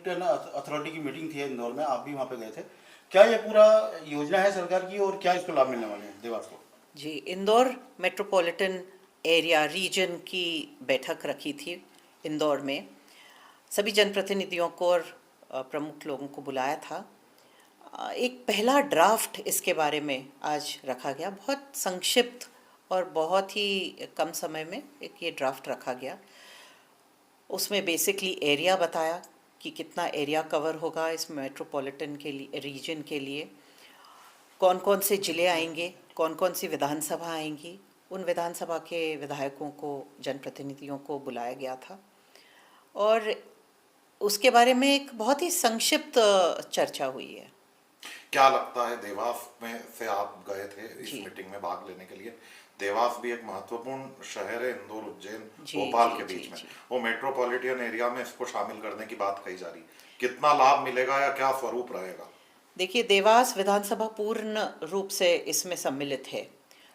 Metropolitan authority की meeting थी इंदौर में, आप भी वहाँ पे गए थे। क्या ये पूरा योजना है सरकार की और क्या इसको लाभ मिलने वाले हैं देवास को? जी, इंदौर मेट्रोपॉलिटन एरिया रीजन की बैठक रखी थी इंदौर में। सभी जनप्रतिनिधियों को और प्रमुख लोगों को बुलाया था। एक पहला ड्राफ्ट इसके बारे में आज रखा गया, बहुत संक्षिप्त और बहुत ही कम समय में एक ये ड्राफ्ट रखा गया। उसमें बेसिकली एरिया बताया कि कितना एरिया कवर होगा इस मेट्रोपॉलिटन के लिए, रीजन के लिए, कौन कौन से ज़िले आएंगे, कौन कौन सी विधानसभा आएंगी। उन विधानसभा के विधायकों को, जनप्रतिनिधियों को बुलाया गया था और उसके बारे में एक बहुत ही संक्षिप्त चर्चा हुई है। क्या लगता है, देवास में से आप गए थे इस जी। मीटिंग में भाग लेने के लिए, देवास भी एक महत्वपूर्ण शहर है इंदौर, उज्जैन, जी, भोपाल जी, के जी, बीच में, जी। वो मेट्रोपॉलिटन एरिया में इसको शामिल करने की बात कही जा रही है, कितना लाभ मिलेगा या क्या स्वरूप रहेगा? देखिए, देवास विधानसभा पूर्ण रूप से इसमें सम्मिलित है,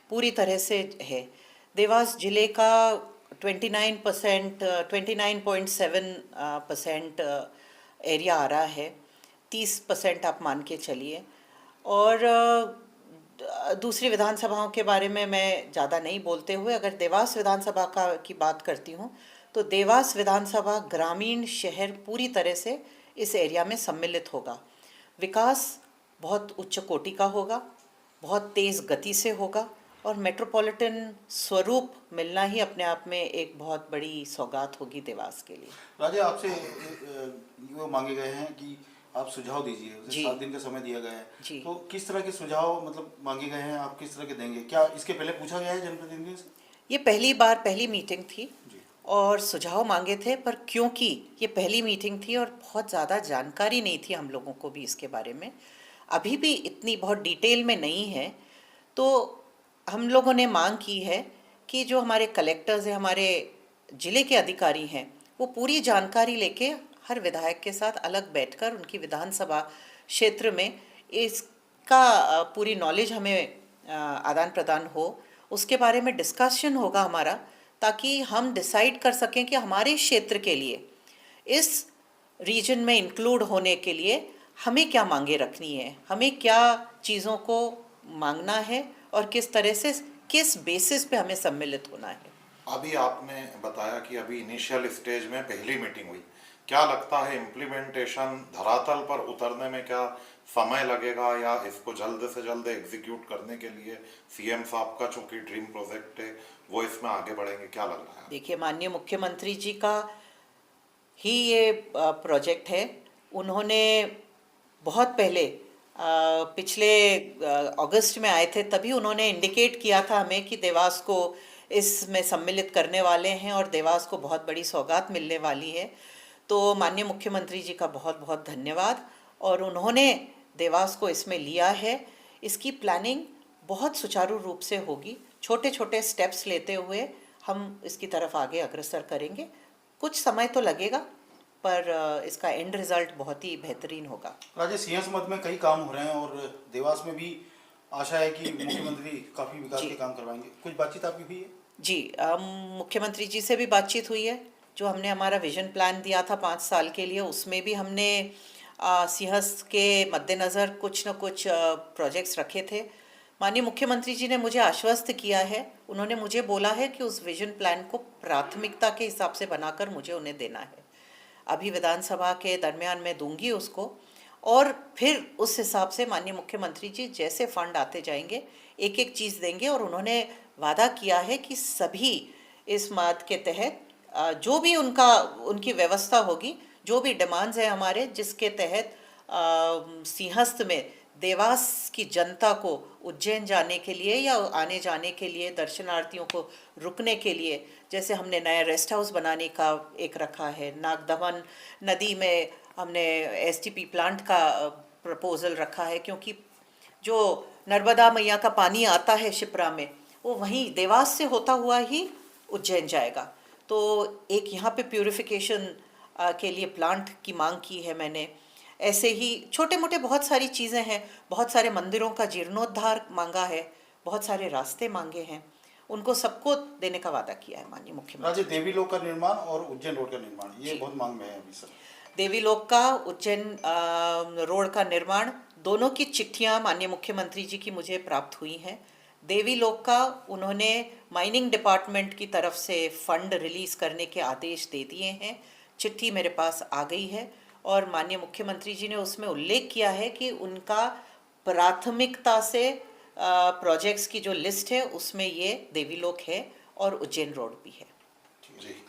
पूरी तरह से है। देवास जिले का 29.7% एरिया आ रहा है, 30% आप मान के चलिए। और दूसरी विधानसभाओं के बारे में मैं ज़्यादा नहीं बोलते हुए अगर देवास विधानसभा की बात करती हूँ, तो देवास विधानसभा ग्रामीण शहर पूरी तरह से इस एरिया में सम्मिलित होगा। विकास बहुत उच्च कोटि का होगा, बहुत तेज़ गति से होगा और मेट्रोपॉलिटन स्वरूप मिलना ही अपने आप में एक बहुत बड़ी सौगात होगी देवास के लिए। राजा, आपसे वो मांगे गए हैं कि आप सुझाव दीजिए, उसे जी। 7 दिन का समय दिया गया है। जी। तो किस तरह के सुझाव मतलब मांगे गए हैं, आप किस तरह के देंगे? क्या इसके पहले पूछा गया है जनप्रतिनिधियों से? ये पहली मीटिंग थी जी। और सुझाव मांगे थे, पर क्योंकि ये पहली मीटिंग थी और बहुत ज़्यादा जानकारी नहीं थी हम लोगों को भी इसके बारे में, अभी भी इतनी बहुत डिटेल में नहीं है, तो हम लोगों ने मांग की है कि जो हमारे कलेक्टर्स हैं, हमारे ज़िले के अधिकारी हैं, वो पूरी जानकारी लेके हर विधायक के साथ अलग बैठकर उनकी विधानसभा क्षेत्र में इसका पूरी नॉलेज हमें आदान प्रदान हो, उसके बारे में डिस्कशन होगा हमारा, ताकि हम डिसाइड कर सकें कि हमारे क्षेत्र के लिए, इस रीजन में इंक्लूड होने के लिए हमें क्या मांगे रखनी है, हमें क्या चीज़ों को मांगना है और किस तरह से, किस बेसिस पे हमें सम्मिलित होना है। अभी आपने बताया कि अभी इनिशियल स्टेज में पहली मीटिंग हुई, क्या लगता है इम्प्लीमेंटेशन धरातल पर उतरने में क्या समय लगेगा या इसको जल्द से जल्द एग्जीक्यूट करने के लिए सीएम साहब का चूंकि ड्रीम प्रोजेक्ट है वो इसमें आगे बढ़ेंगे, क्या लग रहा है? देखिए, माननीय मुख्यमंत्री जी का ही ये प्रोजेक्ट है। उन्होंने बहुत पहले पिछले अगस्त में आए थे, तभी उन्होंने इंडिकेट किया था हमें कि देवास को इसमें सम्मिलित करने वाले हैं और देवास को बहुत बड़ी सौगात मिलने वाली है। तो माननीय मुख्यमंत्री जी का बहुत बहुत धन्यवाद, और उन्होंने देवास को इसमें लिया है। इसकी प्लानिंग बहुत सुचारू रूप से होगी, छोटे छोटे स्टेप्स लेते हुए हम इसकी तरफ आगे अग्रसर करेंगे। कुछ समय तो लगेगा, पर इसका एंड रिजल्ट बहुत ही बेहतरीन होगा। राजे, सिंह मत में कई काम हो रहे हैं और देवास में भी आशा है कि मुख्यमंत्री काफ़ी विकास के काम करवाएंगे। कुछ बातचीत आपकी हुई है? जी, मुख्यमंत्री जी से भी बातचीत हुई है। जो हमने हमारा विजन प्लान दिया था 5 साल के लिए, उसमें भी हमने सिंहस्थ के मद्देनज़र कुछ न कुछ प्रोजेक्ट्स रखे थे। माननीय मुख्यमंत्री जी ने मुझे आश्वस्त किया है, उन्होंने मुझे बोला है कि उस विजन प्लान को प्राथमिकता के हिसाब से बनाकर मुझे उन्हें देना है। अभी विधानसभा के दरमियान मैं दूंगी उसको, और फिर उस हिसाब से माननीय मुख्यमंत्री जी जैसे फंड आते जाएंगे एक एक चीज़ देंगे। और उन्होंने वादा किया है कि सभी इस माद के तहत जो भी उनकी व्यवस्था होगी, जो भी डिमांड्स हैं हमारे, जिसके तहत सिंहस्थ में देवास की जनता को उज्जैन जाने के लिए या आने जाने के लिए, दर्शनार्थियों को रुकने के लिए, जैसे हमने नया रेस्ट हाउस बनाने का एक रखा है, नागदमन नदी में हमने एसटीपी प्लांट का प्रपोजल रखा है, क्योंकि जो नर्मदा मैया का पानी आता है शिप्रा में, वो वहीं देवास से होता हुआ ही उज्जैन जाएगा। तो एक यहाँ पे प्यूरिफिकेशन के लिए प्लांट की मांग की है मैंने। ऐसे ही छोटे मोटे बहुत सारी चीज़ें हैं, बहुत सारे मंदिरों का जीर्णोद्धार मांगा है, बहुत सारे रास्ते मांगे हैं, उनको सबको देने का वादा किया है माननीय मुख्यमंत्री। राजे, देवी लोक का निर्माण और उज्जैन रोड का निर्माण, ये जी। बहुत मांग में है अभी सर। देवीलोक का उज्जैन रोड का निर्माण, दोनों की चिट्ठियां माननीय मुख्यमंत्री जी की मुझे प्राप्त हुई हैं। देवीलोक का उन्होंने माइनिंग डिपार्टमेंट की तरफ से फंड रिलीज करने के आदेश दे दिए हैं। चिट्ठी मेरे पास आ गई है और माननीय मुख्यमंत्री जी ने उसमें उल्लेख किया है कि उनका प्राथमिकता से प्रोजेक्ट्स की जो लिस्ट है उसमें ये देवीलोक है और उज्जैन रोड भी है। जी।